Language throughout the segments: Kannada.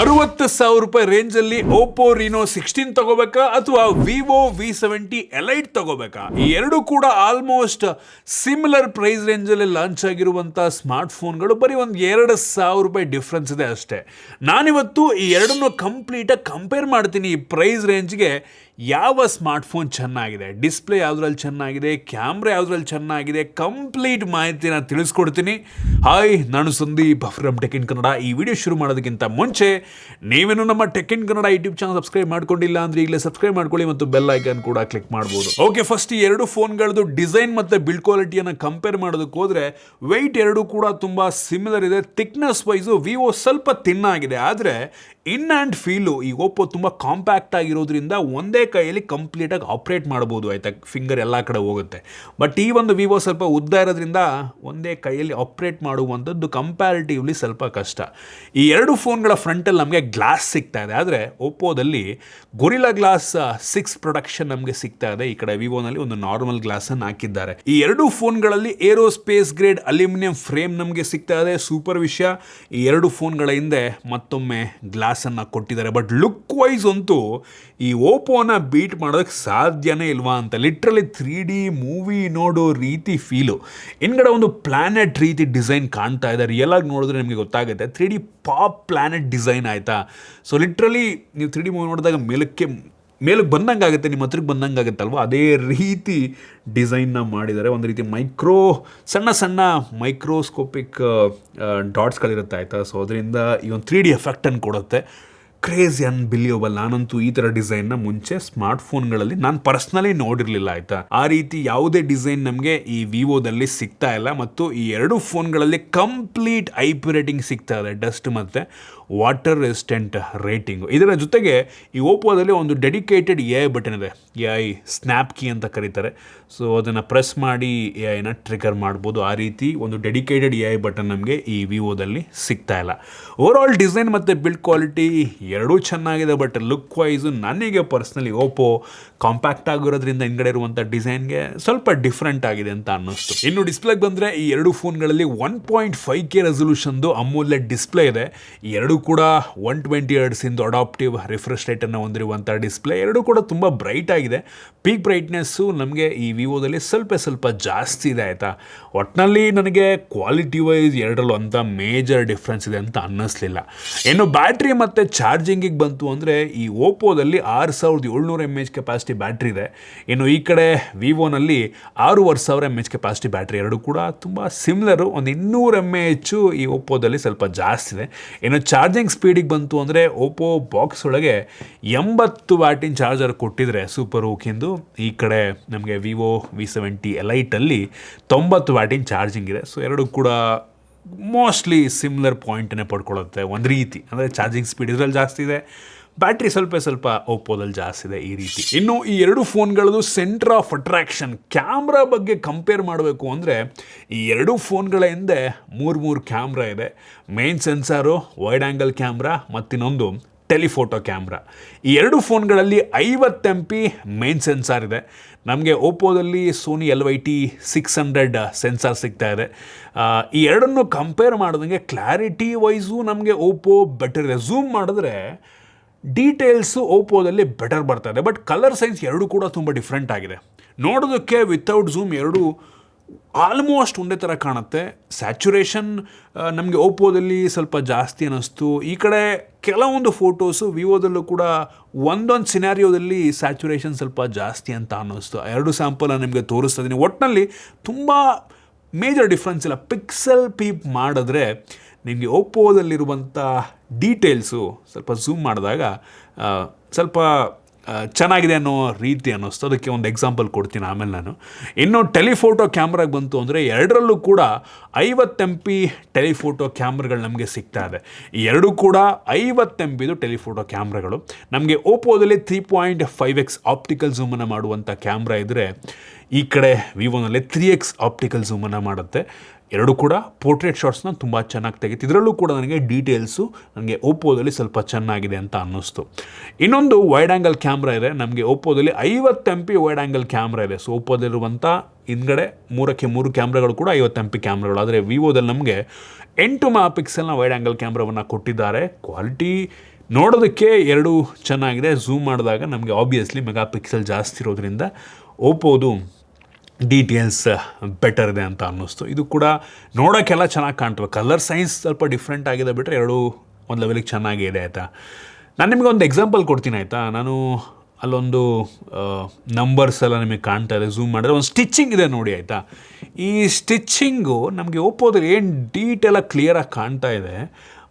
60,000 ರೂಪಾಯಿ ರೇಂಜಲ್ಲಿ ಓಪೋ ರೀನೋ 16 ತಗೋಬೇಕಾ ಅಥವಾ ವಿವೋ V70 ಎಲೈಟ್ ತಗೋಬೇಕಾ? ಈ ಎರಡು ಕೂಡ ಆಲ್ಮೋಸ್ಟ್ ಸಿಮಿಲರ್ ಪ್ರೈಸ್ ರೇಂಜಲ್ಲಿ ಲಾಂಚ್ ಆಗಿರುವಂಥ ಸ್ಮಾರ್ಟ್ ಫೋನ್ಗಳು. ಬರೀ ಒಂದು 2,000 ರೂಪಾಯಿ ಡಿಫ್ರೆನ್ಸ್ ಇದೆ ಅಷ್ಟೇ. ನಾನಿವತ್ತು ಈ ಎರಡನ್ನು ಕಂಪ್ಲೀಟಾಗಿ ಕಂಪೇರ್ ಮಾಡ್ತೀನಿ. ಈ ಪ್ರೈಸ್ ರೇಂಜ್ಗೆ ಯಾವ ಸ್ಮಾರ್ಟ್ ಫೋನ್ ಚೆನ್ನಾಗಿದೆ, ಡಿಸ್ಪ್ಲೇ ಯಾವುದ್ರಲ್ಲಿ ಚೆನ್ನಾಗಿದೆ, ಕ್ಯಾಮ್ರಾ ಯಾವುದ್ರಲ್ಲಿ ಚೆನ್ನಾಗಿದೆ, ಕಂಪ್ಲೀಟ್ ಮಾಹಿತಿನ ತಿಳಿಸ್ಕೊಡ್ತೀನಿ. ಹಾಯ್, ನಾನು Sandeep from tech in Kannada. ಈ ವಿಡಿಯೋ ಶುರು ಮಾಡೋದಕ್ಕಿಂತ ಮುಂಚೆ ನೀವೇನು ನಮ್ಮ tech in Kannada YouTube channel subscribe ಮಾಡ್ಕೊಂಡಿಲ್ಲ ಅಂದ್ರೆ ಈಗಲೇ ಸಬ್ಸ್ಕ್ರೈಬ್ ಮಾಡ್ಕೊಳ್ಳಿ ಮತ್ತು ಬೆಲ್ ಐಕಾನ್ ಕೂಡ ಕ್ಲಿಕ್ ಮಾಡ್ಬೋದು. ಓಕೆ, ಫಸ್ಟ್ ಈ ಎರಡು ಫೋನ್ಗಳದ್ದು ಡಿಸೈನ್ ಮತ್ತು ಬಿಲ್ಡ್ ಕ್ವಾಲಿಟಿಯನ್ನು ಕಂಪೇರ್ ಮಾಡೋದಕ್ಕೆ ಹೋದರೆ ವೆಯ್ಟ್ ಎರಡು ಕೂಡ ತುಂಬ ಸಿಮಿಲರ್ ಇದೆ. ಥಿಕ್ನೆಸ್ ವೈಸು ವಿವೋ ಸ್ವಲ್ಪ ತಿನ್ನಾಗಿದೆ, ಆದರೆ ಇನ್ ಆ್ಯಂಡ್ ಫೀಲು ಈ ಓಪೋ ತುಂಬ ಕಾಂಪ್ಯಾಕ್ಟ್ ಆಗಿರೋದ್ರಿಂದ ಒಂದೇ ಕೈಯಲ್ಲಿ ಕಂಪ್ಲೀಟಾಗಿ ಆಪ್ರೇಟ್ ಮಾಡ್ಬೋದು. ಆಯಿತಾ, ಫಿಂಗರ್ ಎಲ್ಲ ಕಡೆ ಹೋಗುತ್ತೆ. ಬಟ್ ಈ ಒಂದು ವಿವೋ ಸ್ವಲ್ಪ ಉದ್ದ ಇರೋದ್ರಿಂದ ಒಂದೇ ಕೈಯಲ್ಲಿ ಆಪ್ರೇಟ್ ಮಾಡುವಂಥದ್ದು ಕಂಪ್ಯಾರಿಟಿವ್ಲಿ ಸ್ವಲ್ಪ ಕಷ್ಟ. ಈ ಎರಡು ಫೋನ್ಗಳ ಫ್ರಂಟಲ್ಲಿ ನಮಗೆ ಗ್ಲಾಸ್ ಸಿಗ್ತಾ ಇದೆ, ಆದರೆ ಓಪೋದಲ್ಲಿ ಗೊರಿಲ್ಲಾ ಗ್ಲಾಸ್ 6 ಪ್ರೊಡಕ್ಷನ್ ನಮಗೆ ಸಿಗ್ತಾ ಇದೆ. ಈ ಕಡೆ ವಿವೋನಲ್ಲಿ ಒಂದು ನಾರ್ಮಲ್ ಗ್ಲಾಸನ್ನು ಹಾಕಿದ್ದಾರೆ. ಈ ಎರಡು ಫೋನ್ಗಳಲ್ಲಿ ಏರೋಸ್ಪೇಸ್ ಗ್ರೇಡ್ ಅಲ್ಯೂಮಿನಿಯಂ ಫ್ರೇಮ್ ನಮಗೆ ಸಿಗ್ತಾ ಇದೆ. ಸೂಪರ್ ವಿಷಯ. ಈ ಎರಡು ಫೋನ್ಗಳ ಹಿಂದೆ ಮತ್ತೊಮ್ಮೆ ಗ್ಲಾಸನ್ನು ಕೊಟ್ಟಿದ್ದಾರೆ. ಬಟ್ ಲುಕ್ ವೈಸ್ ಅಂತೂ ಈ ಓಪೋನ ಬೀಟ್ ಮಾಡೋದಕ್ಕೆ ಸಾಧ್ಯನೇ ಇಲ್ವಾ ಅಂತ. ಲಿಟ್ರಲಿ 3D ಮೂವಿ ನೋಡೋ ರೀತಿ ಫೀಲು. ಹಿಂದ್ಗಡೆ ಒಂದು ಪ್ಲಾನೆಟ್ ರೀತಿ ಡಿಸೈನ್ ಕಾಣ್ತಾ ಇದೆ. ರಿಯಲ್ ಆಗಿ ನೋಡಿದ್ರೆ ನಿಮಗೆ ಗೊತ್ತಾಗುತ್ತೆ 3D ಪಾಪ್ ಪ್ಲಾನೆಟ್ ಡಿಸೈನ್. ಆಯಿತಾ, ಸೊ ಲಿಟ್ರಲಿ ನೀವು 3D ಮೂವಿ ನೋಡಿದಾಗ ಮೇಲಕ್ಕೆ ಬಂದಂಗೆ ಆಗುತ್ತೆ, ನಿಮ್ಮ ಹತ್ರಕ್ಕೆ ಬಂದಂಗೆ ಆಗುತ್ತಲ್ವ, ಅದೇ ರೀತಿ ಡಿಸೈನ್ನ ಮಾಡಿದ್ದಾರೆ. ಒಂದು ರೀತಿ ಸಣ್ಣ ಮೈಕ್ರೋಸ್ಕೋಪಿಕ್ ಡಾಟ್ಸ್ಗಳಿರುತ್ತೆ. ಆಯಿತಾ, ಸೊ ಅದರಿಂದ ಈ ಒಂದು 3D ಎಫೆಕ್ಟನ್ನು ಕೊಡುತ್ತೆ. Crazy, unbelievable. ನಾನಂತೂ ಈ ಥರ ಡಿಸೈನ್ನ ಮುಂಚೆ ಸ್ಮಾರ್ಟ್ ಫೋನ್ಗಳಲ್ಲಿ ನಾನು ಪರ್ಸ್ನಲಿ ನೋಡಿರಲಿಲ್ಲ. ಆಯಿತಾ, ಆ ರೀತಿ ಯಾವುದೇ ಡಿಸೈನ್ ನಮಗೆ ಈ ವಿವೋದಲ್ಲಿ ಸಿಗ್ತಾ ಇಲ್ಲ. ಮತ್ತು ಈ ಎರಡು ಫೋನ್ಗಳಲ್ಲಿ ಕಂಪ್ಲೀಟ್ IP ರೇಟಿಂಗ್ ಸಿಗ್ತಾ ಇದೆ, ಡಸ್ಟ್ ಮತ್ತು ವಾಟರ್ ರೆಸಿಸ್ಟೆಂಟ್ ರೇಟಿಂಗು. ಇದರ ಜೊತೆಗೆ ಈ ಓಪೋದಲ್ಲಿ ಒಂದು ಡೆಡಿಕೇಟೆಡ್ AI ಬಟನ್ ಇದೆ. AI ಸ್ನ್ಯಾಪ್ ಕೀ ಅಂತ ಕರೀತಾರೆ. ಸೊ ಅದನ್ನು ಪ್ರೆಸ್ ಮಾಡಿ AIನ ಟ್ರಿಗರ್ ಮಾಡ್ಬೋದು. ಆ ರೀತಿ ಒಂದು ಡೆಡಿಕೇಟೆಡ್ AI ಬಟನ್ ನಮಗೆ ಈ ವಿವೋದಲ್ಲಿ ಸಿಗ್ತಾ ಇಲ್ಲ. ಓವರಾಲ್ ಡಿಸೈನ್ ಮತ್ತು ಬಿಲ್ಡ್ ಕ್ವಾಲಿಟಿ ಎರಡೂ ಚೆನ್ನಾಗಿದೆ. ಬಟ್ ಲುಕ್ ವೈಸು ನನಗೆ ಪರ್ಸ್ನಲಿ ಓಪೋ ಕಾಂಪ್ಯಾಕ್ಟ್ ಆಗಿರೋದ್ರಿಂದ ಹಿಂಗಡೆ ಇರುವಂಥ ಡಿಸೈನ್ಗೆ ಸ್ವಲ್ಪ ಡಿಫ್ರೆಂಟ್ ಆಗಿದೆ ಅಂತ ಅನ್ನಿಸ್ತು. ಇನ್ನು ಡಿಸ್ಪ್ಲೇಗೆ ಬಂದರೆ ಈ ಎರಡು ಫೋನ್ಗಳಲ್ಲಿ 1.5K ರೆಸೊಲ್ಯೂಷನ್ದು ಅಮೂಲ್ಯ ಡಿಸ್ಪ್ಲೇ ಇದೆ. ಈ ಎರಡು ಕೂಡ 120 ಹರ್ಟ್ಸಿಂದು ಅಡಾಪ್ಟಿವ್ ರಿಫ್ರೆಶ್ ರೇಟನ್ನು ಹೊಂದಿರುವಂಥ ಡಿಸ್ಪ್ಲೇ. ಎರಡು ಕೂಡ ತುಂಬ ಬ್ರೈಟ್ ಆಗಿದೆ. ಪೀಕ್ ಬ್ರೈಟ್ನೆಸ್ಸು ನಮಗೆ ಈ ವಿವೋದಲ್ಲಿ ಸ್ವಲ್ಪ ಜಾಸ್ತಿ ಇದೆ. ಆಯಿತಾ, ಒಟ್ಟಿನಲ್ಲಿ ನನಗೆ ಕ್ವಾಲಿಟಿ ವೈಸ್ ಎರಡರಲ್ಲೂ ಅಂತ ಮೇಜರ್ ಡಿಫ್ರೆನ್ಸ್ ಇದೆ ಅಂತ ಅನ್ನಿಸ್ಲಿಲ್ಲ. ಇನ್ನು ಬ್ಯಾಟ್ರಿ ಮತ್ತು ಚಾರ್ಜಿಂಗಿಗೆ ಬಂತು ಅಂದರೆ ಈ ಓಪೋದಲ್ಲಿ 6700 mAh ಕೆಪಾಸಿಟಿ ಬ್ಯಾಟ್ರಿ ಇದೆ. ಇನ್ನು ಈ ಕಡೆ ವಿವೋನಲ್ಲಿ 6500 mAh ಕೆಪಾಸಿಟಿ ಬ್ಯಾಟ್ರಿ. ಎರಡು ಕೂಡ ತುಂಬ ಸಿಮಿಲರು. ಒಂದು 200 mAh ಈ ಓಪೋದಲ್ಲಿ ಸ್ವಲ್ಪ ಜಾಸ್ತಿ ಇದೆ. ಇನ್ನು ಚಾರ್ಜಿಂಗ್ ಸ್ಪೀಡಿಗೆ ಬಂತು ಅಂದರೆ ಓಪೋ ಬಾಕ್ಸ್ ಒಳಗೆ 80 ವ್ಯಾಟಿನ ಚಾರ್ಜರ್ ಕೊಟ್ಟಿದ್ರೆ ಸೂಪರ್ ಓಕಿಂದು. ಈ ಕಡೆ ನಮಗೆ ವಿವೋ V70 ಎಲೈಟಲ್ಲಿ 90 ವ್ಯಾಟಿನ ಚಾರ್ಜಿಂಗ್ ಇದೆ. ಸೊ ಎರಡು ಕೂಡ ಮೋಸ್ಟ್ಲಿ ಸಿಮಿಲರ್ ಪಾಯಿಂಟನ್ನೇ ಪಡ್ಕೊಳ್ಳುತ್ತೆ ಒಂದು ರೀತಿ. ಅಂದರೆ ಚಾರ್ಜಿಂಗ್ ಸ್ಪೀಡ್ ಇದರಲ್ಲಿ ಜಾಸ್ತಿ ಇದೆ, ಬ್ಯಾಟ್ರಿ ಸ್ವಲ್ಪ ಓಪೋದಲ್ಲಿ ಜಾಸ್ತಿ ಇದೆ ಈ ರೀತಿ. ಇನ್ನು ಈ ಎರಡು ಫೋನ್ಗಳದ್ದು ಸೆಂಟರ್ ಆಫ್ ಅಟ್ರಾಕ್ಷನ್ ಕ್ಯಾಮ್ರಾ ಬಗ್ಗೆ ಕಂಪೇರ್ ಮಾಡಬೇಕು ಅಂದರೆ ಈ ಎರಡು ಫೋನ್ಗಳ ಹಿಂದೆ ಮೂರು ಕ್ಯಾಮ್ರಾ ಇದೆ. Main sensor, wide angle camera ಮತ್ತಿನ್ನೊಂದು ಟೆಲಿಫೋಟೋ ಕ್ಯಾಮ್ರಾ. ಈ ಎರಡು ಫೋನ್ಗಳಲ್ಲಿ 50 MP ಮೇನ್ ಸೆನ್ಸಾರ್ ಇದೆ. ನಮಗೆ ಓಪೋದಲ್ಲಿ ಸೋನಿ LYT600 ಸೆನ್ಸಾರ್ ಸಿಗ್ತಾ ಇದೆ. ಈ ಎರಡನ್ನು ಕಂಪೇರ್ ಮಾಡಿದಂಗೆ ಕ್ಲಾರಿಟಿ ವೈಸು ನಮಗೆ ಓಪೋ ಬೆಟರ್ ಇದೆ. ಝೂಮ್ ಮಾಡಿದ್ರೆ ಡೀಟೇಲ್ಸು ಓಪೋದಲ್ಲಿ ಬೆಟರ್ ಬರ್ತಾ ಇದೆ. ಬಟ್ ಕಲರ್ ಸೈನ್ಸ್ ಎರಡು ಕೂಡ ತುಂಬ ಡಿಫ್ರೆಂಟ್ ಆಗಿದೆ. ನೋಡೋದಕ್ಕೆ ವಿತೌಟ್ ಝೂಮ್ ಎರಡು ಆಲ್ಮೋಸ್ಟ್ ಒಂದೇ ಥರ ಕಾಣುತ್ತೆ. ಸ್ಯಾಚುರೇಷನ್ ನಮಗೆ ಓಪೋದಲ್ಲಿ ಸ್ವಲ್ಪ ಜಾಸ್ತಿ ಅನ್ನಿಸ್ತು. ಈ ಕಡೆ ಕೆಲವೊಂದು ಫೋಟೋಸು ವಿವೋದಲ್ಲೂ ಕೂಡ ಒಂದೊಂದು ಸಿನಾರಿಯೋದಲ್ಲಿ ಸ್ಯಾಚುರೇಷನ್ ಸ್ವಲ್ಪ ಜಾಸ್ತಿ ಅಂತ ಅನ್ನಿಸ್ತು. ಎರಡು ಸ್ಯಾಂಪಲ್ ನಿಮಗೆ ತೋರಿಸ್ತಾ ಇದ್ದೀನಿ. ಒಟ್ಟಿನಲ್ಲಿ ತುಂಬ ಮೇಜರ್ ಡಿಫ್ರೆನ್ಸ್ ಇಲ್ಲ. ಪಿಕ್ಸೆಲ್ ಪೀಪ್ ಮಾಡಿದ್ರೆ ನಿಮಗೆ ಓಪೋದಲ್ಲಿರುವಂಥ ಡೀಟೇಲ್ಸು ಸ್ವಲ್ಪ ಝೂಮ್ ಮಾಡಿದಾಗ ಸ್ವಲ್ಪ ಚೆನ್ನಾಗಿದೆ ಅನ್ನೋ ರೀತಿ ಅನ್ನಿಸ್ತು. ಅದಕ್ಕೆ ಒಂದು ಎಕ್ಸಾಂಪಲ್ ಕೊಡ್ತೀನಿ ಆಮೇಲೆ ನಾನು. ಇನ್ನು ಟೆಲಿಫೋಟೋ ಕ್ಯಾಮ್ರಾಗೆ ಬಂತು ಅಂದರೆ ಎರಡರಲ್ಲೂ ಕೂಡ 50 MP ಟೆಲಿಫೋಟೋ ಕ್ಯಾಮ್ರಾಗಳು ನಮಗೆ ಸಿಗ್ತಾ ಇದೆ. ಈ ಎರಡು ಕೂಡ 50 MBದು ಟೆಲಿಫೋಟೋ ಕ್ಯಾಮ್ರಾಗಳು. ನಮಗೆ ಓಪೋದಲ್ಲಿ 3.5x ಆಪ್ಟಿಕಲ್ ಝೂಮನ್ನು ಮಾಡುವಂಥ ಕ್ಯಾಮ್ರಾ ಇದ್ದರೆ ಈ ಕಡೆ ವಿವೋನಲ್ಲಿ 3x ಆಪ್ಟಿಕಲ್ ಝೂಮನ್ನು ಮಾಡುತ್ತೆ. ಎರಡು ಕೂಡ ಪೋರ್ಟ್ರೇಟ್ ಶಾಟ್ಸ್ನ ತುಂಬ ಚೆನ್ನಾಗಿ ತೆಗಿತು. ಇದರಲ್ಲೂ ಕೂಡ ನನಗೆ ಡೀಟೇಲ್ಸು ನನಗೆ ಓಪ್ಪೋದಲ್ಲಿ ಸ್ವಲ್ಪ ಚೆನ್ನಾಗಿದೆ ಅಂತ ಅನ್ನಿಸ್ತು. ಇನ್ನೊಂದು ವೈಡ್ ಆ್ಯಂಗಲ್ ಕ್ಯಾಮ್ರಾ ಇದೆ. ನಮಗೆ ಓಪ್ಪೋದಲ್ಲಿ 50 MP ವೈಡ್ ಆ್ಯಂಗಲ್ ಕ್ಯಾಮ್ರಾ ಇದೆ. ಸೊ ಓಪ್ಪೋದಲ್ಲಿರುವಂಥ ಹಿಂದ್ಗಡೆ 3 ಕ್ಯಾಮ್ರಾಗಳು ಕೂಡ 50 MP ಕ್ಯಾಮ್ರಾಗಳು. ಆದರೆ ವಿವೋದಲ್ಲಿ ನಮಗೆ 8 ಮೆಗಾಪಿಕ್ಸೆಲ್ನ ವೈಡ್ ಆ್ಯಂಗಲ್ ಕ್ಯಾಮ್ರಾವನ್ನು ಕೊಟ್ಟಿದ್ದಾರೆ. ಕ್ವಾಲಿಟಿ ನೋಡೋದಕ್ಕೆ ಎರಡೂ ಚೆನ್ನಾಗಿದೆ. ಝೂಮ್ ಮಾಡಿದಾಗ ನಮಗೆ ಆಬ್ವಿಯಸ್ಲಿ ಮೆಗಾಪಿಕ್ಸೆಲ್ ಜಾಸ್ತಿ ಇರೋದ್ರಿಂದ ಓಪ್ಪೋದು ಡೀಟೇಲ್ಸ್ ಬೆಟರ್ ಇದೆ ಅಂತ ಅನ್ನಿಸ್ತು. ಇದು ಕೂಡ ನೋಡೋಕ್ಕೆಲ್ಲ ಚೆನ್ನಾಗಿ ಕಾಣ್ತವೆ. ಕಲರ್ ಸೈನ್ಸ್ ಸ್ವಲ್ಪ ಡಿಫ್ರೆಂಟ್ ಆಗಿದೆ ಬಿಟ್ಟರೆ ಎರಡೂ ಒಂದು ಲೆವೆಲಿಗೆ ಚೆನ್ನಾಗಿದೆ ಆಯಿತಾ. ನಾನು ನಿಮಗೆ ಒಂದು ಎಕ್ಸಾಂಪಲ್ ಕೊಡ್ತೀನಿ ಆಯಿತಾ. ನಾನು ಅಲ್ಲೊಂದು ನಂಬರ್ಸ್ ಎಲ್ಲ ನಿಮಗೆ ಕಾಣ್ತಾ ಇದೆ. ಝೂಮ್ ಮಾಡಿದ್ರೆ ಒಂದು ಸ್ಟಿಚ್ಚಿಂಗ್ ಇದೆ ನೋಡಿ ಆಯಿತಾ. ಈ ಸ್ಟಿಚ್ಚಿಂಗು ನಮಗೆ ಓಪ್ಪೋದಲ್ಲಿ ಏನು ಡೀಟೇಲಾಗಿ ಕ್ಲಿಯರಾಗಿ ಕಾಣ್ತಾ ಇದೆ.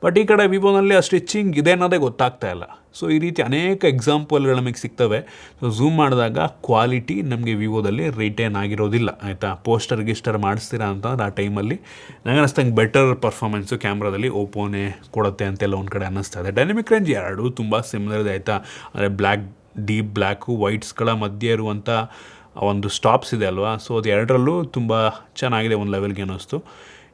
ಬಟ್ ಈ ಕಡೆ ವಿವೋನಲ್ಲಿ ಆ ಸ್ಟಿಚ್ಚಿಂಗ್ ಇದೆ ಅನ್ನೋದೇ ಗೊತ್ತಾಗ್ತಾ ಇಲ್ಲ. ಸೊ ಈ ರೀತಿ ಅನೇಕ ಎಕ್ಸಾಂಪಲ್ಗಳು ನಮಗೆ ಸಿಗ್ತವೆ. ಸೊ ಝೂಮ್ ಮಾಡಿದಾಗ ಕ್ವಾಲಿಟಿ ನಮಗೆ ವಿವೋದಲ್ಲಿ ರಿಟೇನ್ ಆಗಿರೋದಿಲ್ಲ ಆಯಿತಾ. ಪೋಸ್ಟರ್ ಗಿಸ್ಟರ್ ಮಾಡಿಸ್ತೀರಾ ಅಂತಂದ್ರೆ ಆ ಟೈಮಲ್ಲಿ ನನಗೆ ಅನ್ನಿಸ್ತಂಗೆ ಬೆಟರ್ ಪರ್ಫಾರ್ಮೆನ್ಸು ಕ್ಯಾಮ್ರಾದಲ್ಲಿ ಓಪ್ಪೋನೇ ಕೊಡುತ್ತೆ ಅಂತೆಲ್ಲ ಒಂದು ಕಡೆ ಅನ್ನಿಸ್ತಾ ಇದೆ. ಡೈನಮಿಕ್ ರೇಂಜ್ ಎರಡೂ ತುಂಬ ಸಿಮಿಲರ್ ಇದೆ ಆಯಿತಾ. ಅಂದರೆ ಡೀಪ್ ಬ್ಲ್ಯಾಕು ವೈಟ್ಸ್ಗಳ ಮಧ್ಯೆ ಇರುವಂಥ ಒಂದು ಸ್ಟಾಪ್ಸ್ ಇದೆ ಅಲ್ವಾ. ಸೊ ಅದು ಎರಡರಲ್ಲೂ ತುಂಬ ಚೆನ್ನಾಗಿದೆ ಒಂದು ಲೆವೆಲ್ಗೆ ಅನ್ನಿಸ್ತು.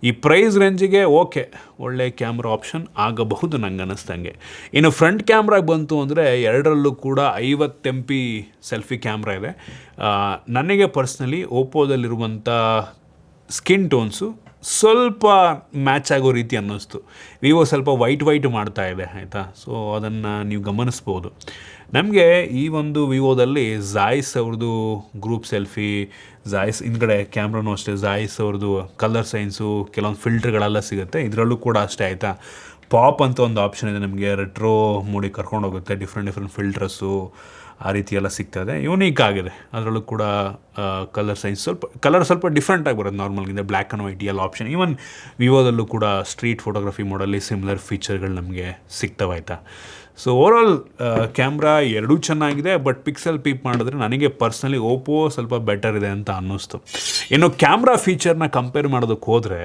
ಈ ಪ್ರೈಸ್ ರೇಂಜಿಗೆ ಓಕೆ, ಒಳ್ಳೆ ಕ್ಯಾಮ್ರಾ ಆಪ್ಷನ್ ಆಗಬಹುದು ನಂಗೆ ಅನ್ನಿಸ್ದಂಗೆ. ಇನ್ನು ಫ್ರಂಟ್ ಕ್ಯಾಮ್ರಾಗೆ ಬಂತು ಅಂದರೆ ಎರಡರಲ್ಲೂ ಕೂಡ 50 MP ಸೆಲ್ಫಿ ಕ್ಯಾಮ್ರಾ ಇದೆ. ನನಗೆ ಪರ್ಸ್ನಲಿ ಓಪ್ಪೋದಲ್ಲಿರುವಂಥ ಸ್ಕಿನ್ ಟೋನ್ಸು ಸ್ವಲ್ಪ ಮ್ಯಾಚ್ ಆಗೋ ರೀತಿ ಅನ್ನಿಸ್ತು. ವಿವೋ ಸ್ವಲ್ಪ ವೈಟ್ ಮಾಡ್ತಾ ಇದೆ ಆಯಿತಾ. ಸೊ ಅದನ್ನು ನೀವು ಗಮನಿಸ್ಬೋದು. ನಮಗೆ ಈ ಒಂದು ವಿವೋದಲ್ಲಿ ಝಾಯ್ಸ್ ಅವ್ರದ್ದು ಗ್ರೂಪ್ ಸೆಲ್ಫಿ, ಝಾಯ್ಸ್ ಹಿಂದ್ಗಡೆ ಕ್ಯಾಮ್ರಾನೂ ಅಷ್ಟೇ, ಝಾಯ್ಸ್ ಅವ್ರದ್ದು ಕಲರ್ ಸೈನ್ಸು ಕೆಲವೊಂದು ಫಿಲ್ಟ್ರ್ಗಳೆಲ್ಲ ಸಿಗುತ್ತೆ. ಇದರಲ್ಲೂ ಕೂಡ ಅಷ್ಟೇ ಆಯಿತಾ. ಪಾಪ್ ಅಂತ ಒಂದು ಆಪ್ಷನ್ ಇದೆ, ನಮಗೆ ರೆಟ್ರೋ ಮೂಡಿಗೆ ಕರ್ಕೊಂಡು ಹೋಗುತ್ತೆ. ಡಿಫ್ರೆಂಟ್ ಫಿಲ್ಟರ್ಸು ಆ ರೀತಿ ಎಲ್ಲ ಸಿಗ್ತದೆ. ಯೂನಿಕ್ ಆಗಿದೆ. ಅದರಲ್ಲೂ ಕೂಡ ಕಲರ್ ಸೈನ್ಸ್ ಸ್ವಲ್ಪ ಡಿಫ್ರೆಂಟಾಗಿ ಬರೋದು ನಾರ್ಮಲ್ಗಿಂತ. ಬ್ಲ್ಯಾಕ್ ಆ್ಯಂಡ್ ವೈಟ್ ಎಲ್ಲ ಆಪ್ಷನ್. ಈವನ್ ವಿವೋದಲ್ಲೂ ಕೂಡ ಸ್ಟ್ರೀಟ್ ಫೋಟೋಗ್ರಫಿ ಮಾಡಲ್ಲಿ ಸಿಮಿಲರ್ ಫೀಚರ್ಗಳು ನಮಗೆ ಸಿಗ್ತವಾಯ್ತಾ. ಸೊ ಓವರಾಲ್ ಕ್ಯಾಮ್ರಾ ಎರಡೂ ಚೆನ್ನಾಗಿದೆ. ಬಟ್ ಪಿಕ್ಸೆಲ್ ಪೀಪ್ ಮಾಡಿದ್ರೆ ನನಗೆ ಪರ್ಸ್ನಲಿ ಓಪ್ಪೋ ಸ್ವಲ್ಪ ಬೆಟರ್ ಇದೆ ಅಂತ ಅನ್ನಿಸ್ತು. ಇನ್ನು ಕ್ಯಾಮ್ರಾ ಫೀಚರ್ನ ಕಂಪೇರ್ ಮಾಡೋದಕ್ಕೆ ಹೋದರೆ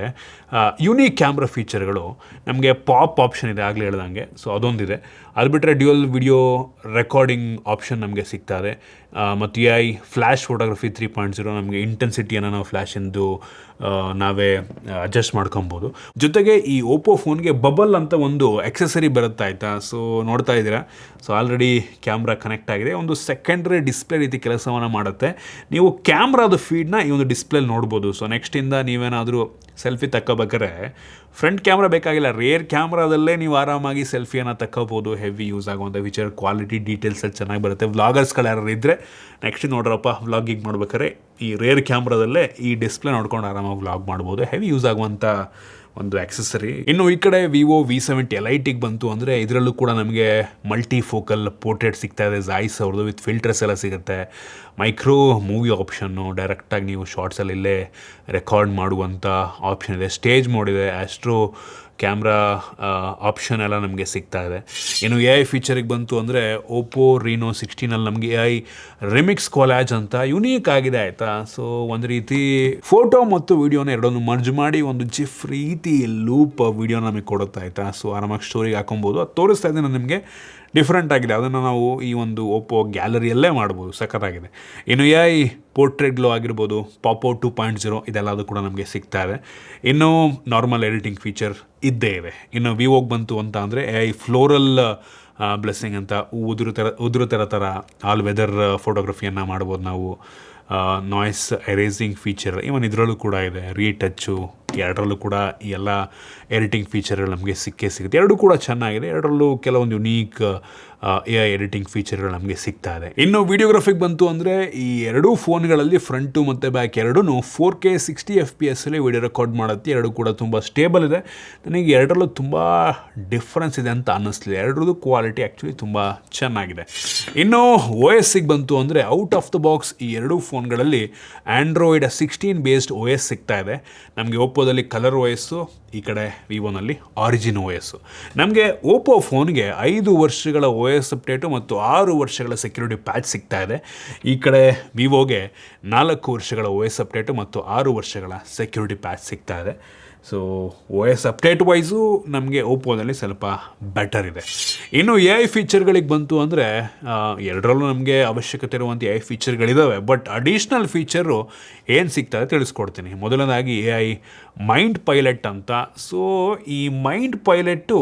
ಯುನೀಕ್ ಕ್ಯಾಮ್ರಾ ಫೀಚರ್ಗಳು ನಮಗೆ ಪಾಪ್ ಆಪ್ಷನ್ ಇದೆ ಆಗಲೇ ಹೇಳ್ದಂಗೆ. ಸೊ ಅದೊಂದಿದೆ. ಅದು ಬಿಟ್ಟರೆ ಡ್ಯುಯಲ್ ವಿಡಿಯೋ ರೆಕಾರ್ಡಿಂಗ್ ಆಪ್ಷನ್ ನಮಗೆ ಸಿಗ್ತದೆ. ಮತ್ತು AI ಫ್ಲ್ಯಾಶ್ ಫೋಟೋಗ್ರಫಿ 3.0 ನಮಗೆ ಇಂಟೆನ್ಸಿಟಿಯನ್ನು ನಾವು ಫ್ಲ್ಯಾಶಿಂದು ನಾವೇ ಅಡ್ಜಸ್ಟ್ ಮಾಡ್ಕೊಬೋದು. ಜೊತೆಗೆ ಈ ಓಪ್ಪೋ ಫೋನ್ಗೆ ಬಬಲ್ ಅಂತ ಒಂದು ಎಕ್ಸೆಸರಿ ಬರುತ್ತೆ ಆಯಿತಾ. ಸೊ ನೋಡ್ತಾ ಇದ್ದೀರಾ. ಸೊ ಆಲ್ರೆಡಿ ಕ್ಯಾಮ್ರಾ ಕನೆಕ್ಟ್ ಆಗಿದೆ. ಒಂದು ಸೆಕೆಂಡ್ರಿ ಡಿಸ್ಪ್ಲೇ ರೀತಿ ಕೆಲಸವನ್ನು ಮಾಡುತ್ತೆ. ನೀವು ಕ್ಯಾಮ್ರಾದ ಫೀಡ್ನ ಈ ಒಂದು ಡಿಸ್ಪ್ಲೇಲಿ ನೋಡ್ಬೋದು. ಸೊ ನೆಕ್ಸ್ಟಿಂದ ನೀವೇನಾದರೂ ಸೆಲ್ಫಿ ತಗೋಬೇಕಾದ್ರೆ ಫ್ರಂಟ್ ಕ್ಯಾಮ್ರಾ ಬೇಕಾಗಿಲ್ಲ, ರೇರ್ ಕ್ಯಾಮ್ರಾದಲ್ಲೇ ನೀವು ಆರಾಮಾಗಿ ಸೆಲ್ಫಿಯನ್ನು ತಗೋಬೋದು. ಹೆವಿ ಯೂಸ್ ಆಗುವಂಥ ಫೀಚರ್, ಕ್ವಾಲಿಟಿ ಡೀಟೇಲ್ಸ್ ಎಲ್ಲ ಚೆನ್ನಾಗಿ ಬರುತ್ತೆ. ವ್ಲಾಗರ್ಸ್ಗಳು ಯಾರು ಇದ್ದರೆ ನೆಕ್ಸ್ಟ್ ನೋಡ್ರಪ್ಪ ವ್ಲಾಗಿಂಗ್ ಮಾಡ್ಬೇಕಾದ್ರೆ ಈ ರೇರ್ ಕ್ಯಾಮ್ರಾದಲ್ಲೇ ಈ ಡಿಸ್ಪ್ಲೇ ನೋಡ್ಕೊಂಡು ಆರಾಮಾಗಿ ವ್ಲಾಗ್ ಮಾಡ್ಬೋದು. ಹೆವಿ ಯೂಸ್ ಆಗುವಂಥ ಒಂದು ಆಕ್ಸೆಸರಿ. ಇನ್ನು ಈ ಕಡೆ ವಿವೋ V70 ಎಲೈಟಿಗೆ ಬಂತು ಅಂದರೆ ಇದರಲ್ಲೂ ಕೂಡ ನಮಗೆ ಮಲ್ಟಿ ಫೋಕಲ್ ಪೋರ್ಟ್ರೇಟ್ ಸಿಗ್ತಾ ಇದೆ. ಝಾಯ್ಸ್ ಅವ್ರದ್ದು ವಿತ್ ಫಿಲ್ಟರ್ಸ್ ಎಲ್ಲ ಸಿಗುತ್ತೆ. ಮೈಕ್ರೋ ಮೂವಿ ಆಪ್ಷನ್ನು, ಡೈರೆಕ್ಟಾಗಿ ನೀವು ಶಾರ್ಟ್ಸಲ್ಲಿ ಇಲ್ಲೇ ರೆಕಾರ್ಡ್ ಮಾಡುವಂಥ ಆಪ್ಷನ್ ಇದೆ. ಸ್ಟೇಜ್ ಮೋಡ್ ಇದೆ. ಆಸ್ಟ್ರೋ ಕ್ಯಾಮ್ರಾ ಆಪ್ಷನ್ ಎಲ್ಲ ನಮಗೆ ಸಿಗ್ತಾ ಇದೆ. ಇನ್ನು AI ಫೀಚರಿಗೆ ಬಂತು ಅಂದರೆ ಓಪ್ಪೋ ರೀನೋ 16ಅಲ್ಲಿ ನಮಗೆ AI ರಿಮಿಕ್ಸ್ ಕೊಲಾಜ್ ಅಂತ ಯುನೀಕ್ ಆಗಿದೆ ಆಯಿತಾ. ಸೊ ಒಂದು ರೀತಿ ಫೋಟೋ ಮತ್ತು ವಿಡಿಯೋನ ಎರಡನ್ನು ಮರ್ಜ್ ಮಾಡಿ ಒಂದು ಜಿಫ್ ರೀತಿ ಲೂಪ್ ವಿಡಿಯೋನ ನಮಗೆ ಕೊಡುತ್ತೆ ಆಯಿತಾ. ಸೊ ಆರಾಮಾಗಿ ಸ್ಟೋರಿಗೆ ಹಾಕೊಬೋದು. ಅದು ತೋರಿಸ್ತಾ ಇದ್ದೀನಿ ನಾನು ನಿಮಗೆ. ಡಿಫ್ರೆಂಟ್ ಆಗಿದೆ. ಅದನ್ನು ನಾವು ಈ ಒಂದು ಓಪ್ಪೋ ಗ್ಯಾಲರಿಯಲ್ಲೇ ಮಾಡ್ಬೋದು. ಸಖತ್ತಾಗಿದೆ. ಇನ್ನು AI ಪೋರ್ಟ್ರೇಟ್ ಗ್ಲೋ ಆಗಿರ್ಬೋದು, ಪಾಪೋ 2.0 ಇದೆಲ್ಲದು ಕೂಡ ನಮಗೆ ಸಿಗ್ತಾ ಇದೆ. ಇನ್ನು ನಾರ್ಮಲ್ ಎಡಿಟಿಂಗ್ ಫೀಚರ್ ಇದ್ದೇ ಇದೆ. ಇನ್ನು ವಿವೋಗೆ ಬಂತು ಅಂತ ಅಂದರೆ AI ಫ್ಲೋರಲ್ ಬ್ಲೆಸ್ಸಿಂಗ್ ಅಂತ ಉದುರು ಥರ ಆಲ್ ವೆದರ್ ಫೋಟೋಗ್ರಫಿಯನ್ನು ಮಾಡ್ಬೋದು ನಾವು. ನಾಯ್ಸ್ ಎರೇಸಿಂಗ್ ಫೀಚರ್ ಇವನ್ ಇದರಲ್ಲೂ ಕೂಡ ಇದೆ. ರೀಟಚ್ಚು ಎರಡರಲ್ಲೂ ಕೂಡ ಈ ಎಲ್ಲ ಎಡಿಟಿಂಗ್ ಫೀಚರ್ಗಳು ನಮಗೆ ಸಿಗುತ್ತೆ. ಎರಡೂ ಕೂಡ ಚೆನ್ನಾಗಿದೆ. ಎರಡರಲ್ಲೂ ಕೆಲವೊಂದು ಯುನೀಕ್ AI ಎಡಿಟಿಂಗ್ ಫೀಚರ್ಗಳು ನಮಗೆ ಸಿಗ್ತಾ ಇದೆ. ಇನ್ನು ವಿಡಿಯೋಗ್ರಫಿಗೆ ಬಂತು ಅಂದರೆ ಈ ಎರಡೂ ಫೋನ್ಗಳಲ್ಲಿ ಫ್ರಂಟು ಮತ್ತು ಬ್ಯಾಕ್ ಎರಡೂ 4K 60 FPS ವಿಡಿಯೋ ರೆಕಾರ್ಡ್ ಮಾಡುತ್ತೆ. ಎರಡೂ ಕೂಡ ತುಂಬ ಸ್ಟೇಬಲ್ ಇದೆ. ನನಗೆ ಎರಡರಲ್ಲೂ ತುಂಬ ಡಿಫ್ರೆನ್ಸ್ ಇದೆ ಅಂತ ಅನ್ನಿಸ್ಲಿದೆ. ಎರಡರದ್ದು ಕ್ವಾಲಿಟಿ ಆ್ಯಕ್ಚುಲಿ ತುಂಬ ಚೆನ್ನಾಗಿದೆ. ಇನ್ನು OSಗೆ ಬಂತು ಅಂದರೆ ಔಟ್ ಆಫ್ ದ ಬಾಕ್ಸ್ ಈ ಎರಡೂ ಫೋನ್ಗಳಲ್ಲಿ ಆ್ಯಂಡ್ರಾಯ್ಡ್ 16 ಬೇಸ್ಡ್ OS ಸಿಗ್ತಾ ಇದೆ. ನಮಗೆ ಓಪ್ಪೋದಲ್ಲಿ ಕಲರ್ OS, ಈ ಕಡೆ ವಿವೋನಲ್ಲಿ ಆರಿಜಿನ್ OS. ನಮಗೆ ಓಪ್ಪೋ ಫೋನ್ಗೆ 5 ವರ್ಷಗಳ OS ಅಪ್ಡೇಟು ಮತ್ತು 6 ವರ್ಷಗಳ ಸೆಕ್ಯೂರಿಟಿ ಪ್ಯಾಚ್ ಸಿಗ್ತಾ ಇದೆ. ಈ ಕಡೆ ವಿವೋಗೆ 4 ವರ್ಷಗಳ OS ಅಪ್ಡೇಟು ಮತ್ತು 6 ವರ್ಷಗಳ ಸೆಕ್ಯೂರಿಟಿ ಪ್ಯಾಚ್ ಸಿಗ್ತಾ ಇದೆ. ಸೊ OS ಅಪ್ಡೇಟ್ ವೈಸು ನಮಗೆ ಓಪೋದಲ್ಲಿ ಸ್ವಲ್ಪ ಬೆಟರ್ ಇದೆ. ಇನ್ನು AI ಫೀಚರ್ಗಳಿಗೆ ಬಂತು ಅಂದರೆ ಎರಡರಲ್ಲೂ ನಮಗೆ ಅವಶ್ಯಕತೆ ಇರುವಂಥ AI ಫೀಚರ್ಗಳಿದ್ದಾವೆ. ಬಟ್ ಅಡಿಷ್ನಲ್ ಫೀಚರು ಏನು ಸಿಗ್ತದೆ ತಿಳಿಸ್ಕೊಡ್ತೀನಿ. ಮೊದಲನೇದಾಗಿ AI ಮೈಂಡ್ ಪೈಲಟ್ ಅಂತ. ಸೊ ಈ ಮೈಂಡ್ ಪೈಲಟ್ಟು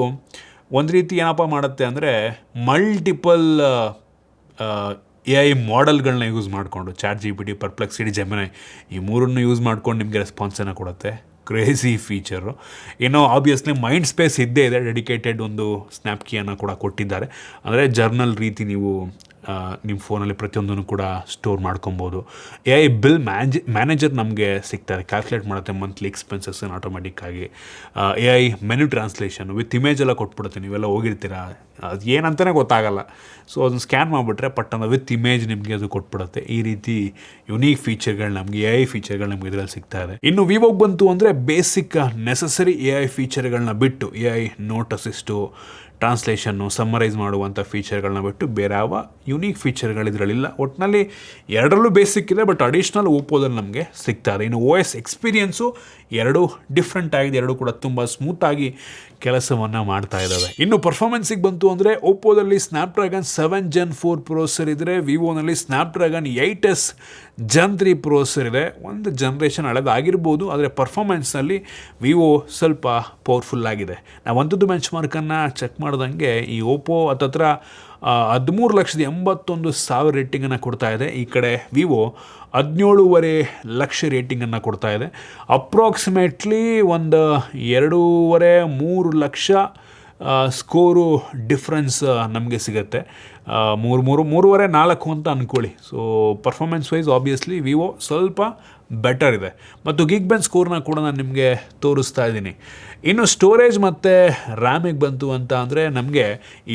ಒಂದು ರೀತಿ ಏನಪ್ಪ ಮಾಡುತ್ತೆ ಅಂದರೆ ಮಲ್ಟಿಪಲ್ AI ಮಾಡೆಲ್ಗಳನ್ನ ಯೂಸ್ ಮಾಡಿಕೊಂಡು ChatGPT, ಪರ್ಪ್ಲೆಕ್ಸಿಟಿ, ಜೆಮಿನೈ ಈ ಮೂರನ್ನು ಯೂಸ್ ಮಾಡ್ಕೊಂಡು ನಿಮಗೆ ರೆಸ್ಪಾನ್ಸನ್ನು ಕೊಡುತ್ತೆ. Crazy feature. ಇನ್ನು ಆಬ್ವಿಯಸ್ಲಿ ಮೈಂಡ್ ಸ್ಪೇಸ್ ಇದ್ದೇ ಇದೆ, ಡೆಡಿಕೇಟೆಡ್ ಒಂದು ಸ್ನ್ಯಾಪ್ ಕೀಯನ್ನು ಕೂಡ ಕೊಟ್ಟಿದ್ದಾರೆ. ಅಂದರೆ ಜರ್ನಲ್ ರೀತಿ ನೀವು ನಿಮ್ಮ ಫೋನಲ್ಲಿ ಪ್ರತಿಯೊಂದನ್ನು ಕೂಡ ಸ್ಟೋರ್ ಮಾಡ್ಕೊಬೋದು. AI ಬಿಲ್ ಮ್ಯಾನೇಜರ್ ನಮಗೆ ಸಿಗ್ತಾರೆ, ಕ್ಯಾಲ್ಕುಲೇಟ್ ಮಾಡುತ್ತೆ ಮಂತ್ಲಿ ಎಕ್ಸ್ಪೆನ್ಸಸ್ಸನ್ನು ಆಟೋಮೆಟಿಕ್ಕಾಗಿ. AI menu translation with image ಎಲ್ಲ ಕೊಟ್ಬಿಡುತ್ತೆ. ನೀವೆಲ್ಲ ಹೋಗಿರ್ತೀರಾ, ಅದು ಏನಂತಲೇ ಗೊತ್ತಾಗಲ್ಲ. ಸೊ ಅದನ್ನು ಸ್ಕ್ಯಾನ್ ಮಾಡಿಬಿಟ್ರೆ ಪಟ್ಟಣ ವಿತ್ ಇಮೇಜ್ ನಿಮಗೆ ಅದು ಕೊಟ್ಬಿಡುತ್ತೆ. ಈ ರೀತಿ ಯುನೀಕ್ ಫೀಚರ್ಗಳು ನಮಗೆ AI ಫೀಚರ್ಗಳು ನಮಗೆ ಇದರಲ್ಲಿ ಸಿಗ್ತಾ ಇದೆ. ಇನ್ನು ವಿವೋಗೆ ಬಂತು ಅಂದರೆ ಬೇಸಿಕ್ ನೆಸಸರಿ AI ಫೀಚರ್ಗಳನ್ನ ಬಿಟ್ಟು AI ನೋಟ್ ಅಸಿಸ್ಟು, ಟ್ರಾನ್ಸ್ಲೇಷನ್ನು, ಸಮ್ಮರೈಸ್ ಮಾಡುವಂಥ ಫೀಚರ್ಗಳನ್ನ ಬಿಟ್ಟು ಬೇರೆ ಯಾವ ಯುನೀಕ್ ಫೀಚರ್ಗಳು ಇದರಲ್ಲಿಲ್ಲ. ಒಟ್ಟಿನಲ್ಲಿ ಎರಡರಲ್ಲೂ ಬೇಸಿಕ್ ಇದೆ, ಬಟ್ ಅಡಿಷ್ನಲ್ ಓಪೋದಲ್ಲಿ ನಮಗೆ ಸಿಗ್ತಾ ಇದೆ. ಇನ್ನು OS ಎಕ್ಸ್ಪೀರಿಯನ್ಸು ಎರಡೂ ಡಿಫ್ರೆಂಟ್ ಆಗಿದೆ, ಎರಡೂ ಕೂಡ ತುಂಬ ಸ್ಮೂತಾಗಿ ಕೆಲಸವನ್ನು ಮಾಡ್ತಾ ಇದ್ದಾವೆ. ಇನ್ನು ಪರ್ಫಾರ್ಮೆನ್ಸಿಗೆ ಬಂತು ಅಂದರೆ ಓಪೋದಲ್ಲಿ ಸ್ನ್ಯಾಪ್ಡ್ರ್ಯಾಗನ್ 7 Gen 4 ಪ್ರೊಸೆಸರ್ ಇದ್ದರೆ ವಿವೋನಲ್ಲಿ ಸ್ನ್ಯಾಪ್ಡ್ರ್ಯಾಗನ್ 8S Gen 3 ಪ್ರೊಸೆಸರ್ ಇದೆ. ಒಂದು ಜನ್ರೇಷನ್ ಹಳೆದಾಗಿರ್ಬೋದು, ಆದರೆ ಪರ್ಫಾರ್ಮೆನ್ಸ್ನಲ್ಲಿ ವಿವೋ ಸ್ವಲ್ಪ ಪವರ್ಫುಲ್ ಆಗಿದೆ. ನಾವು ಅಂಥದ್ದು ಬೆಂಚ್ ಮಾರ್ಕನ್ನು ಚೆಕ್ ಮಾಡ್ದಂಗೆ ಈ ಓಪೋ ಹತ್ತತ್ರ 13,81,000 ರೇಟಿಂಗನ್ನು ಕೊಡ್ತಾ ಇದೆ. ಈ ಕಡೆ ವಿವೋ 17.5 ಲಕ್ಷ ರೇಟಿಂಗನ್ನು ಕೊಡ್ತಾ ಇದೆ. ಅಪ್ರಾಕ್ಸಿಮೇಟ್ಲಿ ಒಂದು 2.5-3 ಲಕ್ಷ ಸ್ಕೋರು ಡಿಫ್ರೆನ್ಸ್ ನಮಗೆ ಸಿಗುತ್ತೆ. 3.5-4 ಅಂತ ಅಂದ್ಕೊಳ್ಳಿ. So performance wise obviously Vivo ಸ್ವಲ್ಪ ಬೆಟರ್ ಇದೆ. ಮತ್ತು ಗಿಗ್ಬೆನ್ ಸ್ಕೋರ್ನ ಕೂಡ ನಾನು ನಿಮಗೆ ತೋರಿಸ್ತಾ ಇದ್ದೀನಿ. ಇನ್ನು ಸ್ಟೋರೇಜ್ ಮತ್ತು ರ್ಯಾಮಿಗೆ ಬಂತು ಅಂತ ಅಂದರೆ ನಮಗೆ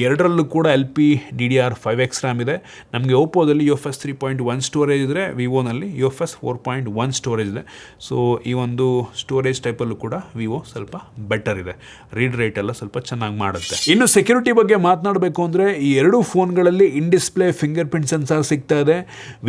ಎರಡರಲ್ಲೂ ಕೂಡ LPDDR5X ರ್ಯಾಮ್ ಇದೆ. ನಮಗೆ ಓಪೋದಲ್ಲಿ UFS 3.1 ಸ್ಟೋರೇಜ್ ಇದ್ದರೆ ವಿವೋನಲ್ಲಿ UFS 4.1 ಸ್ಟೋರೇಜ್ ಇದೆ. ಸೊ ಈ ಒಂದು ಸ್ಟೋರೇಜ್ ಟೈಪಲ್ಲೂ ಕೂಡ ವಿವೋ ಸ್ವಲ್ಪ ಬೆಟರ್ ಇದೆ. ರೀಡ್ ರೇಟ್ ಎಲ್ಲ ಸ್ವಲ್ಪ ಚೆನ್ನಾಗಿ ಮಾಡುತ್ತೆ. ಇನ್ನು ಸೆಕ್ಯೂರಿಟಿ ಬಗ್ಗೆ ಮಾತನಾಡಬೇಕು ಅಂದರೆ ಈ ಎರಡೂ ಫೋನ್ಗಳಲ್ಲಿ in display fingerprint sensor ಸಿಗ್ತಾ ಇದೆ.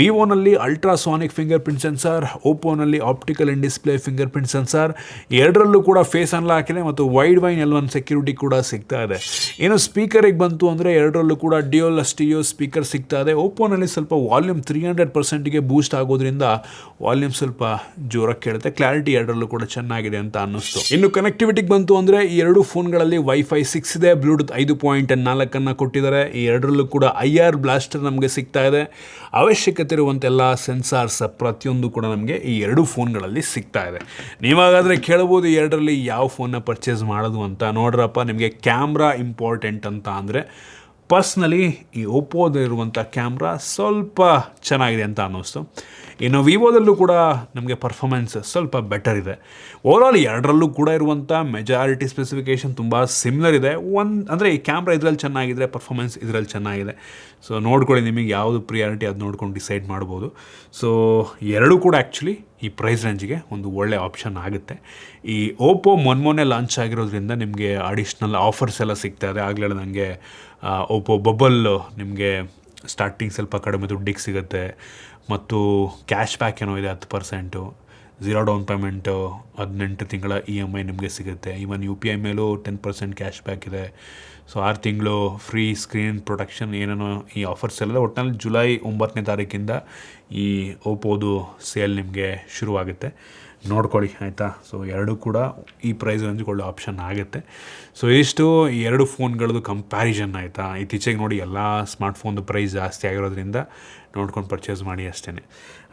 ವಿವೋನಲ್ಲಿ ಅಲ್ಟ್ರಾಸಾನಿಕ್ ಫಿಂಗರ್ ಪ್ರಿಂಟ್ ಸೆನ್ಸಾರ್, ಓಪೋನಲ್ಲಿ optical in display fingerprint sensor. ಎರಡರಲ್ಲೂ ಕೂಡ ಫೇಸ್ ಅನ್ಲಾಕ್ ಇದೆ ಮತ್ತು ವೈಡ್ ವೈನ್ L1 ಸೆಕ್ಯೂರಿಟಿ ಕೂಡ ಸಿಗ್ತಾ ಇದೆ. ಇನ್ನು ಸ್ಪೀಕರಿಗೆ ಬಂತು ಅಂದರೆ ಎರಡರಲ್ಲೂ ಕೂಡ ಡ್ಯುಯಲ್ ಸ್ಟೀರಿಯೋ ಸ್ಪೀಕರ್ ಸಿಗ್ತಾ ಇದೆ. ಓಪೋನಲ್ಲಿ ಸ್ವಲ್ಪ ವಾಲ್ಯೂಮ್ 300%ಗೆ ಬೂಸ್ಟ್ ಆಗೋದ್ರಿಂದ ವಾಲ್ಯೂಮ್ ಸ್ವಲ್ಪ ಜೋರಾಗಿ ಕೇಳುತ್ತೆ. ಕ್ಲಾರಿಟಿ ಎರಡರಲ್ಲೂ ಕೂಡ ಚೆನ್ನಾಗಿದೆ ಅಂತ ಅನ್ನಿಸ್ತು. ಇನ್ನು ಕನೆಕ್ಟಿವಿಟಿಗೆ ಬಂತು ಅಂದರೆ ಈ ಎರಡು ಫೋನ್ಗಳಲ್ಲಿ Wi-Fi 6 ಇದೆ, ಬ್ಲೂಟೂತ್ 5.4 ಕೊಟ್ಟಿದ್ದಾರೆ. ಈ ಎರಡರಲ್ಲೂ ಕೂಡ IR ಬ್ಲಾಸ್ಟರ್ ನಮಗೆ ಸಿಗ್ತಾ ಇದೆ. ಅವಶ್ಯಕತೆ ಇರುವಂತೆಲ್ಲ ಸೆನ್ಸಾರ್ಸ್ ಪ್ರತಿಯೊಂದು ಕೂಡ ನಮಗೆ ಈ ಎರಡು ಫೋನ್ಗಳಲ್ಲಿ ಸಿಗ್ತಾ ಇದೆ. ನೀವಾಗಾದರೆ ಕೇಳ್ಬೋದು ಎರಡರಲ್ಲಿ ಯಾವ ಫೋನ್ನ ಪರ್ಚೇಸ್ ಮಾಡೋದು ಅಂತ. ನೋಡ್ರಪ್ಪ, ನಿಮಗೆ ಕ್ಯಾಮ್ರಾ ಇಂಪಾರ್ಟೆಂಟ್ ಅಂತ ಅಂದರೆ ಪರ್ಸ್ನಲಿ ಈ ಓಪೋದಲ್ಲಿರುವಂಥ ಕ್ಯಾಮ್ರಾ ಸ್ವಲ್ಪ ಚೆನ್ನಾಗಿದೆ ಅಂತ ಅನ್ನಿಸ್ತು. ಇನ್ನು ವಿವೋದಲ್ಲೂ ಕೂಡ ನಮಗೆ ಪರ್ಫಾರ್ಮೆನ್ಸ್ ಸ್ವಲ್ಪ ಬೆಟರ್ ಇದೆ. ಓವರಾಲ್ ಎರಡರಲ್ಲೂ ಕೂಡ ಇರುವಂಥ ಮೆಜಾರಿಟಿ ಸ್ಪೆಸಿಫಿಕೇಷನ್ ತುಂಬ ಸಿಮಿಲರ್ ಇದೆ. ಅಂದರೆ ಈ ಕ್ಯಾಮ್ರಾ ಇದರಲ್ಲಿ ಚೆನ್ನಾಗಿದ್ರೆ ಪರ್ಫಾರ್ಮೆನ್ಸ್ ಇದರಲ್ಲಿ ಚೆನ್ನಾಗಿದೆ. ಸೊ ನೋಡ್ಕೊಳ್ಳಿ, ನಿಮಗೆ ಯಾವುದು ಪ್ರಿಯಾರಿಟಿ ಅದು ನೋಡ್ಕೊಂಡು ಡಿಸೈಡ್ ಮಾಡ್ಬೋದು. ಸೊ ಎರಡೂ ಕೂಡ ಆ್ಯಕ್ಚುಲಿ ಈ ಪ್ರೈಸ್ ರೇಂಜಿಗೆ ಒಂದು ಒಳ್ಳೆ ಆಪ್ಷನ್ ಆಗುತ್ತೆ. ಈ ಓಪೋ ಮೊನ್ನೆ ಲಾಂಚ್ ಆಗಿರೋದ್ರಿಂದ ನಿಮಗೆ ಅಡಿಷ್ನಲ್ ಆಫರ್ಸ್ ಎಲ್ಲ ಸಿಗ್ತಾ ಇದೆ. ಆಗಲೇ ನನಗೆ ಓಪೋ ಬಬಲ್ ನಿಮಗೆ ಸ್ಟಾರ್ಟಿಂಗ್ ಸ್ವಲ್ಪ ಕಡಿಮೆ ದುಡ್ಡಿಗೆ ಸಿಗುತ್ತೆ. ಮತ್ತು ಕ್ಯಾಶ್ ಬ್ಯಾಕ್ ಏನೋ ಇದೆ 10%, 0 ಡೌನ್ ಪೇಮೆಂಟು, 18 ತಿಂಗಳ EMI ನಿಮಗೆ ಸಿಗುತ್ತೆ. ಈವನ್ UPI ಮೇಲೂ 10% ಕ್ಯಾಶ್ ಬ್ಯಾಕ್ ಇದೆ. ಸೊ 6 ತಿಂಗಳು ಫ್ರೀ ಸ್ಕ್ರೀನ್ ಪ್ರೊಟೆಕ್ಷನ್ ಏನೇನೋ ಈ ಆಫರ್ಸ್ ಎಲ್ಲ ಒಟ್ಟಿನಲ್ಲಿ ಜುಲೈ 9ನೇ ತಾರೀಕಿಂದ ಈ ಓಪೋದು ಸೇಲ್ ನಿಮಗೆ ಶುರುವಾಗುತ್ತೆ. ನೋಡ್ಕೊಳ್ಳಿ ಆಯಿತಾ. ಸೊ ಎರಡೂ ಕೂಡ ಈ ಪ್ರೈಸ್ ರೇಂಜ್ಗೆ ಒಳ್ಳೆ ಆಪ್ಷನ್ ಆಗುತ್ತೆ. ಸೊ ಇಷ್ಟು ಎರಡು ಫೋನ್ಗಳದ್ದು ಕಂಪ್ಯಾರಿಸನ್ ಆಯಿತಾ. ಇತ್ತೀಚೆಗೆ ನೋಡಿ ಎಲ್ಲ ಸ್ಮಾರ್ಟ್ಫೋನ್ದು ಪ್ರೈಸ್ ಜಾಸ್ತಿ ಆಗಿರೋದ್ರಿಂದ ನೋಡ್ಕೊಂಡು ಪರ್ಚೇಸ್ ಮಾಡಿ ಅಷ್ಟೇ.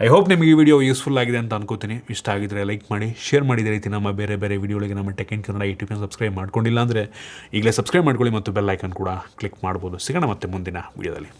ಐ ಹೋಪ್ ನಿಮಗೆ ಈ ವಿಡಿಯೋ ಯೂಸ್ಫುಲ್ ಆಗಿದೆ ಅಂತ ಅನ್ಕೋತೀನಿ. ಇಷ್ಟ ಆಗಿದ್ದರೆ ಲೈಕ್ ಮಾಡಿ, ಶೇರ್ ಮಾಡಿದ ರೀತಿ ನಮ್ಮ ಬೇರೆ ಬೇರೆ ವಿಡಿಯೋಗಳಿಗೆ ನಮ್ಮ ಟೆಕ್ ಇನ್ ಕನ್ನಡ ಯೂಟ್ಯೂಬ್ನ ಸಬ್ಸ್ಕ್ರೈಬ್ ಮಾಡ್ಕೊಂಡಿಲ್ಲ ಅಂದರೆ ಈಗಲೇ ಸಬ್ಸ್ಕ್ರೈಬ್ ಮಾಡ್ಕೊಳ್ಳಿ ಮತ್ತು ಬೆಲ್ ಐಕನ್ ಕೂಡ ಕ್ಲಿಕ್ ಮಾಡ್ಬೋದು. ಸಿಗೋಣ ಮತ್ತೆ ಮುಂದಿನ ವಿಡಿಯೋದಲ್ಲಿ.